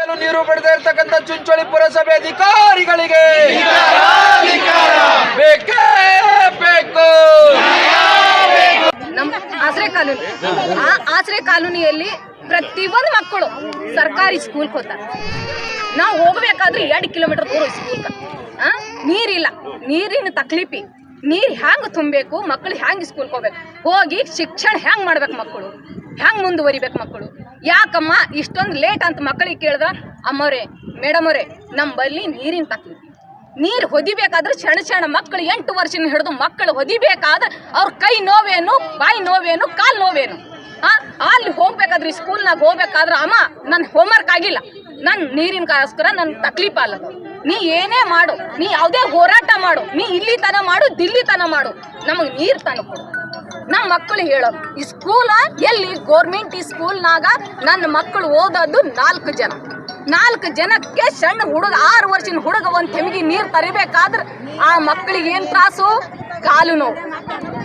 ಕುಡಿಯಲು ನೀರು ಬಿಡದೇ ಇರತಕ್ಕಂತ ಚುಂಚೋಳಿ ಪುರಸಭೆ ಅಧಿಕಾರಿಗಳಿಗೆ ಬೇಕೇ ಬೇಕು. ನಮ್ಮ ಆಶ್ರಯ ಕಾಲೋನಿಯಲ್ಲಿ ಪ್ರತಿಯೊಂದು ಮಕ್ಕಳು ಸರ್ಕಾರಿ ಸ್ಕೂಲ್ಗೆ ಹೋಗ್ತಾರೆ. ನಾವು ಹೋಗ್ಬೇಕಾದ್ರೆ 2 ಕಿಲೋಮೀಟರ್ ದೂರ ಸ್ಕೂಲ್ಗೆ. ನೀರಿಲ್ಲ, ನೀರಿನ ತಕ್ಲೀಫಿ. ನೀರು ಹ್ಯಾಂಗೆ ತುಂಬಬೇಕು, ಮಕ್ಕಳು ಹ್ಯಾಂಗೆ ಸ್ಕೂಲ್ಗೆ ಹೋಗ್ಬೇಕು, ಹೋಗಿ ಶಿಕ್ಷಣ ಹ್ಯಾಂಗೆ ಮಾಡ್ಬೇಕು, ಮಕ್ಕಳು ಹ್ಯಾಂಗೆ ಮುಂದುವರಿಬೇಕು. ಮಕ್ಕಳು ಯಾಕಮ್ಮ ಇಷ್ಟೊಂದು ಲೇಟ್ ಅಂತ ಮಕ್ಕಳಿಗೆ ಕೇಳಿದ್ರೆ, ಅಮ್ಮವ್ರೆ ಮೇಡಮ್ ಅವರೇ ನಮ್ಮಲ್ಲಿ ನೀರಿನ ತಕ್ಲೀಫಿ. ನೀರು ಹೊದಿಬೇಕಾದ್ರೆ ಸಣ್ಣ ಮಕ್ಕಳು 8 ವರ್ಷದ ಹಿಡಿದು ಮಕ್ಕಳು ಹೊದಿಬೇಕಾದ್ರೆ ಅವ್ರ ಕೈ ನೋವೇನು, ಬಾಯಿ ನೋವೇನು, ಕಾಲು ನೋವೇನು. ಅಲ್ಲಿ ಹೋಗ್ಬೇಕಾದ್ರೆ ಸ್ಕೂಲ್ನಾಗ ಹೋಗ್ಬೇಕಾದ್ರೆ ಅಮ್ಮ ನನ್ನ ಹೋಮ್ವರ್ಕ್ ಆಗಿಲ್ಲ, ನನ್ನ ನೀರಿನಗೋಸ್ಕರ ನನ್ನ ತಕ್ಲೀಫ ಅಲ್ಲ. ನೀ ಏನೇ ಮಾಡು, ನೀ ಯಾವುದೇ ಹೋರಾಟ ಮಾಡು, ನೀ ಇಲ್ಲಿ ತನ ಮಾಡು, ದಿಲ್ಲಿ ತನ ಮಾಡು, ನಮಗೆ ನೀರು ತನ ಕೊಡು. ನಮ್ಮ ಮಕ್ಕಳು ಹೇಳೋದು ಈ ಸ್ಕೂಲ ಎಲ್ಲಿ ಗೋರ್ಮೆಂಟ್ ಈ ಸ್ಕೂಲ್ನಾಗ ನನ್ನ ಮಕ್ಕಳು ಓದೋದು 4 ಜನಕ್ಕೆ ಸಣ್ಣ ಹುಡುಗ 6 ವರ್ಷದ ಹುಡುಗ ಒಂದು ತೆಮಿಗೆ ನೀರು ತರಬೇಕಾದ್ರೆ ಆ ಮಕ್ಕಳಿಗೆ ಏನು ತ್ರಾಸು, ಕಾಲು ನೋವು,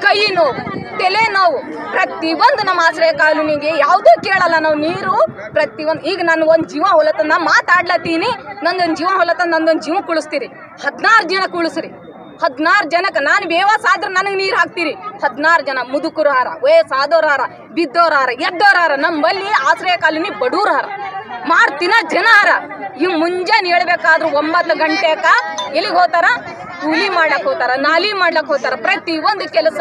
ಕೈ ನೋವು, ತಲೆ ನೋವು. ಪ್ರತಿಯೊಂದು ನಮ್ಮ ಆಶ್ರಯ ಕಾಲೋನಿಗೆ ಯಾವುದೂ ಕೇಳಲ್ಲ ನಾವು ನೀರು. ಪ್ರತಿಯೊಂದು ಈಗ ನನಗೊಂದು ಜೀವ ಹೊಲತ್ತ, ನಾ ಮಾತಾಡ್ಲತ್ತೀನಿ, ನಂದೊಂದು ಜೀವ ಹೊಲತ್ತ, ನಂದೊಂದು ಜೀವ ಕುಳಿಸ್ತೀರಿ, 16 ಜನ ಕುಳಿಸ್ರಿ. 16 ಜನಕ್ಕೆ ನಾನು ಬೇವಾಸ ಆದ್ರೆ ನನಗೆ ನೀರು ಹಾಕ್ತೀರಿ. 16 ಜನ ಮುದುಕರು ಹಾರ, ವಯಸ್ಸಾದವ್ರು ಹಾರ, ಬಿದ್ದವ್ರು ಹಾರ, ಎದ್ದವ್ರು ಹಾರ. ನಮ್ಮಲ್ಲಿ ಆಶ್ರಯ ಕಾಲೋನಿ ಬಡವ್ರು ಹಾರ, ಮಾಡ್ತಿನ ಜನ ಹಾರ. ಇವ್ ಮುಂಜಾನೆ ಹೇಳ್ಬೇಕಾದ್ರು 9 ಗಂಟೆಕ ಎಲ್ಲಿಗೆ ಹೋಗ್ತಾರ, ಕೂಲಿ ಮಾಡ್ಲಕ್ ಹೋಗ್ತಾರ, ನಾಲಿ ಮಾಡ್ಲಕ್ ಹೋಗ್ತಾರ. ಪ್ರತಿಯೊಂದು ಕೆಲಸ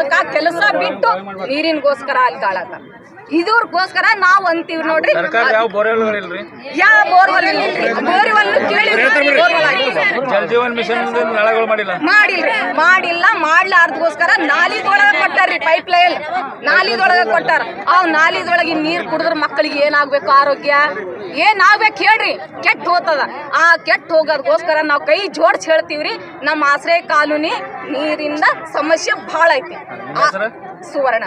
ಬಿಟ್ಟು ನೀರಿನಗೋಸ್ಕರ ಅಲ್ಲಿ ಕಾಳಕ. ಇದ್ರಗೋಸ್ಕರ ನಾವು ಅಂತೀವಿ ನೋಡ್ರಿ, ಯಾವ ಬೋರ್ವೆಲ್ ಮಾಡಿಲ್ಲ ಮಾಡ್ಲಾರ್ದಗೋಸ್ಕರ ನಾಲಿದೊಳಗೆ ಕೊಟ್ಟಾರ್ರಿ, ಪೈಪ್ ಲೈನ್ ನಾಲಿದೊಳಗೆ ಕೊಟ್ಟಾರ. ಆ ನಾಲಿದೊಳಗೆ ನೀರು ಕುಡಿದ್ರೆ ಮಕ್ಕಳಿಗೆ ಏನಾಗ್ಬೇಕು, ಆರೋಗ್ಯ ಏನಾಗ್ಬೇಕು ಹೇಳ್ರಿ, ಕೆಟ್ಟ ಹೋಗ್ತದ. ಆ ಕೆಟ್ಟ ಹೋಗೋದಗೋಸ್ಕರ ನಾವು ಕೈ ಜೋಡಿಸಿ ಹೇಳ್ತೀವ್ರಿ. ನಮ್ಮ ಆಶ್ರಯ ಕಾಲೋನಿ ನೀರಿಂದ ಸಮಸ್ಯೆ ಭಾಳ ಐತಿ. ಸುವರ್ಣ.